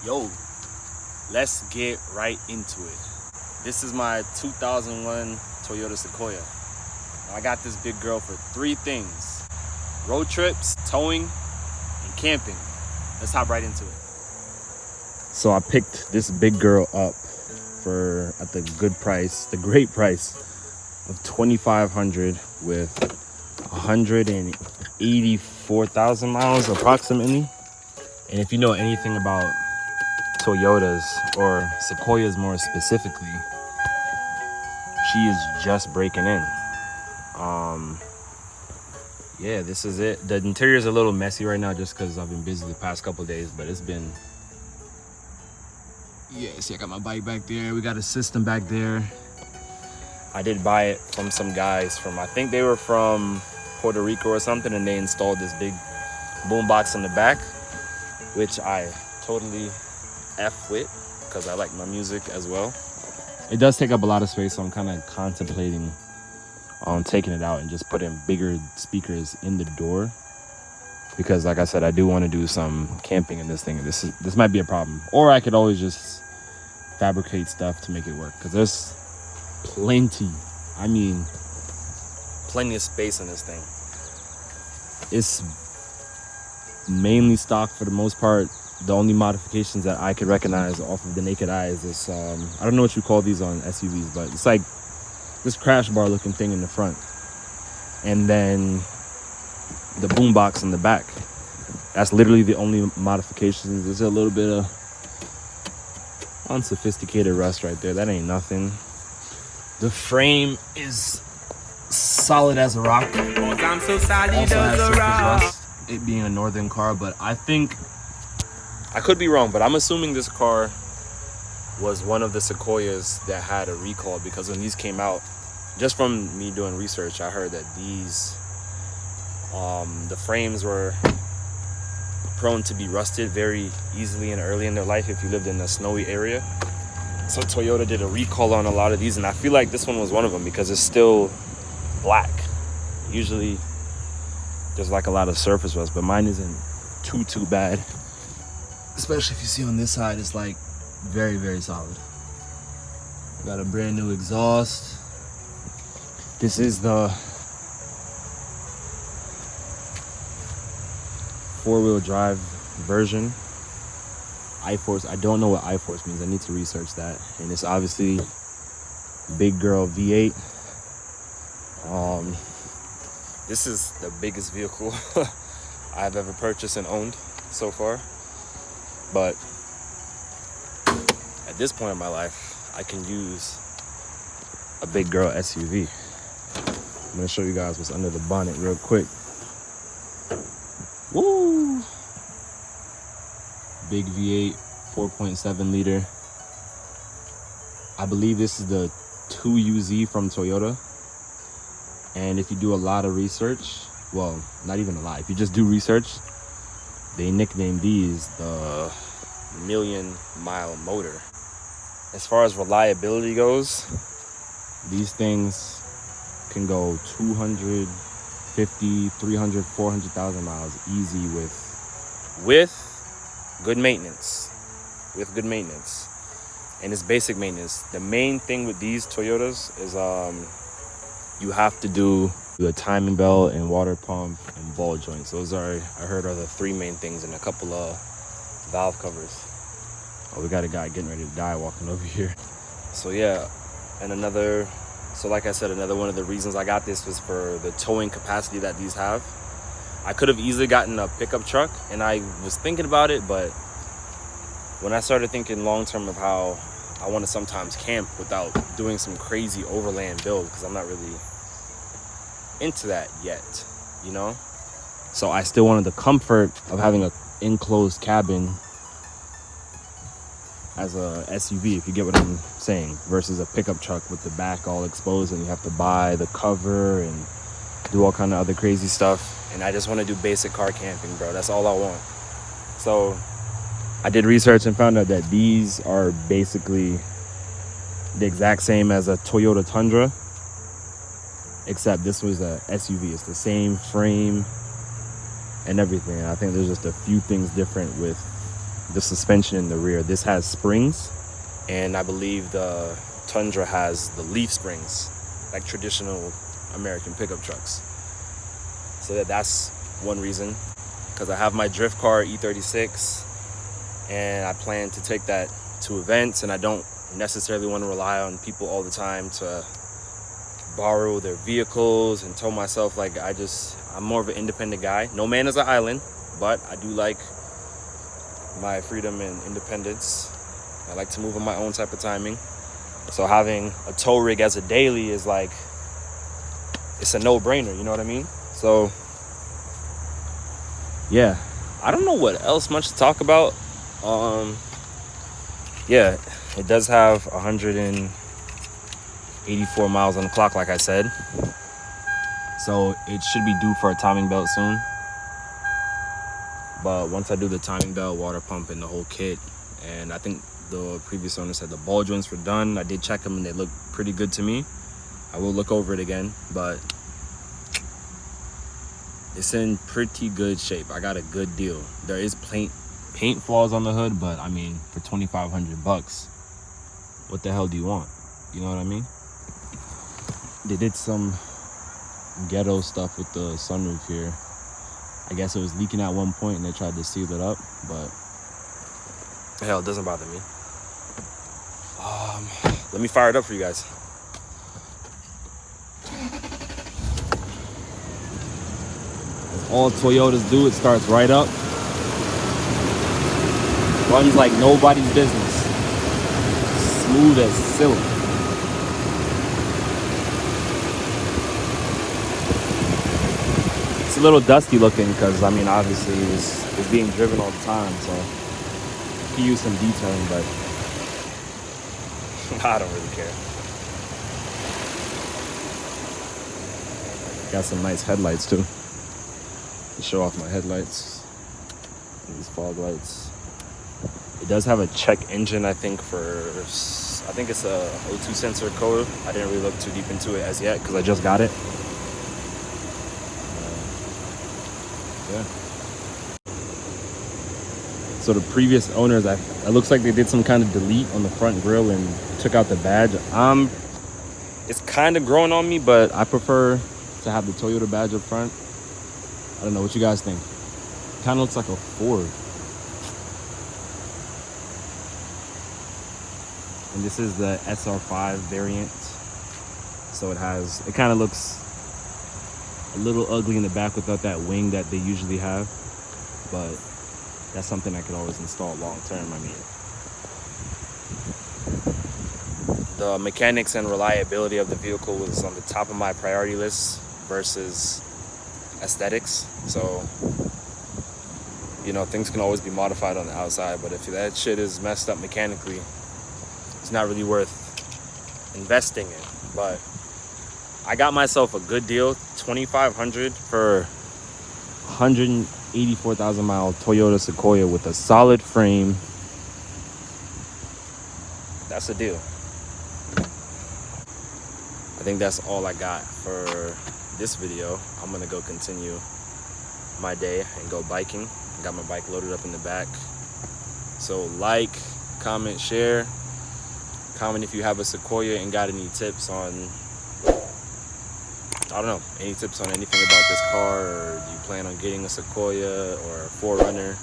Yo, let's get right into it. This is my 2001 Toyota Sequoia. I got this big girl for three things: road trips, towing, and camping. Let's hop right into it. So I picked this big girl up at the great price of $2,500 with 184,000 miles approximately. And if you know anything about Toyotas, or Sequoias more specifically, she is just breaking in. Yeah, this is it. The interior is a little messy right now just because I've been busy the past couple of days, but it's been, yeah, see, I got my bike back there. We got a system back there. I did buy it from some guys I think they were from Puerto Rico or something, and they installed this big boombox in the back, which I totally F with because I like my music as well. It does take up a lot of space, so I'm kind of contemplating on taking it out and just putting bigger speakers in the door, because like I said, I do want to do some camping in this thing. This might be a problem, or I could always just fabricate stuff to make it work, because there's plenty of space in this thing. It's mainly stock for the most part. The only modifications that I could recognize off of the naked eye is this, I don't know what you call these on SUVs, but it's like this crash bar looking thing in the front. And then the boombox in the back. That's literally the only modifications. There's a little bit of unsophisticated rust right there. That ain't nothing. The frame is solid as a rock. I'm so solid Also has as a surface rock. rust, it being a northern car, but I think, I could be wrong, but I'm assuming this car was one of the Sequoias that had a recall, because when these came out, just from me doing research, I heard that these, the frames were prone to be rusted very easily and early in their life if you lived in a snowy area. So Toyota did a recall on a lot of these, and I feel like this one was one of them because it's still black. Usually there's like a lot of surface rust, but mine isn't too bad. Especially if you see on this side, it's like very, very solid. Got a brand new exhaust. This is the 4-wheel drive version. iForce, I don't know what iForce means. I need to research that. And it's obviously big girl V8. This is the biggest vehicle I've ever purchased and owned so far. But at this point in my life, I can use a big girl SUV. I'm gonna show you guys what's under the bonnet real quick. Woo! Big V8, 4.7 liter. I believe this is the 2UZ from Toyota. And if you do a lot of research, well, not even a lot, if you just do research, they nicknamed these the million-mile motor. As far as reliability goes, these things can go 250, 300, 400,000 miles easy with good maintenance. And it's basic maintenance. The main thing with these Toyotas is you have to do the timing belt and water pump and ball joints. Those are, I heard, are the three main things, and a couple of valve covers. Oh, we got a guy getting ready to die walking over here. So yeah, and like I said, another one of the reasons I got this was for the towing capacity that these have. I could have easily gotten a pickup truck, and I was thinking about it, but when I started thinking long term of how I want to sometimes camp without doing some crazy overland build, because I'm not really into that yet, you know? So I still wanted the comfort of having an enclosed cabin as a SUV, if you get what I'm saying, versus a pickup truck with the back all exposed and you have to buy the cover and do all kind of other crazy stuff. And I just want to do basic car camping, bro. That's all I want. So I did research and found out that these are basically the exact same as a Toyota Tundra, except this was a SUV. It's the same frame and everything. And I think there's just a few things different with the suspension in the rear. This has springs, and I believe the Tundra has the leaf springs, like traditional American pickup trucks. So that's one reason, because I have my drift car E36, and I plan to take that to events, and I don't necessarily want to rely on people all the time to borrow their vehicles and tow myself. Like, I'm more of an independent guy. No man is an island, but I do like my freedom and independence. I like to move on my own type of timing. So having a tow rig as a daily is like, it's a no-brainer, you know what I mean? So yeah, I don't know what else much to talk about. Yeah, it does have 184 miles on the clock, like I said. So it should be due for a timing belt soon. But once I do the timing belt, water pump, and the whole kit, and I think the previous owner said the ball joints were done. I did check them and they look pretty good to me. I will look over it again, but it's in pretty good shape. I got a good deal. There is paint flaws on the hood, but I mean, for $2,500, what the hell do you want? You know what I mean? They did some ghetto stuff with the sunroof here. I guess it was leaking at one point and they tried to seal it up, but hell, it doesn't bother me. Let me fire it up for you guys. All Toyotas do, it starts right up. Runs like nobody's business. Smooth as silk. It's a little dusty looking because, I mean, obviously it's being driven all the time, so you can use some detailing, but I don't really care. Got some nice headlights too. To show off my headlights. And these fog lights. It does have a check engine, I think it's a O2 sensor code. I didn't really look too deep into it as yet because I just got it. Yeah. So the previous owners, it looks like they did some kind of delete on the front grille and took out the badge. It's kind of growing on me, but I prefer to have the Toyota badge up front. I don't know what you guys think. Kind of looks like a Ford. And this is the SR5 variant. So it kind of looks a little ugly in the back without that wing that they usually have. But that's something I could always install long term. I mean, the mechanics and reliability of the vehicle was on the top of my priority list versus aesthetics. So, you know, things can always be modified on the outside, but if that shit is messed up mechanically, it's not really worth investing in. But I got myself a good deal, $2,500 for 184,000 mile Toyota Sequoia with a solid frame. That's a deal. I think that's all I got for this video. I'm gonna go continue my day and go biking. Got my bike loaded up in the back. So like, comment, share. Comment if you have a Sequoia and got any tips on, I don't know, any tips on anything about this car, or do you plan on getting a Sequoia or a 4Runner?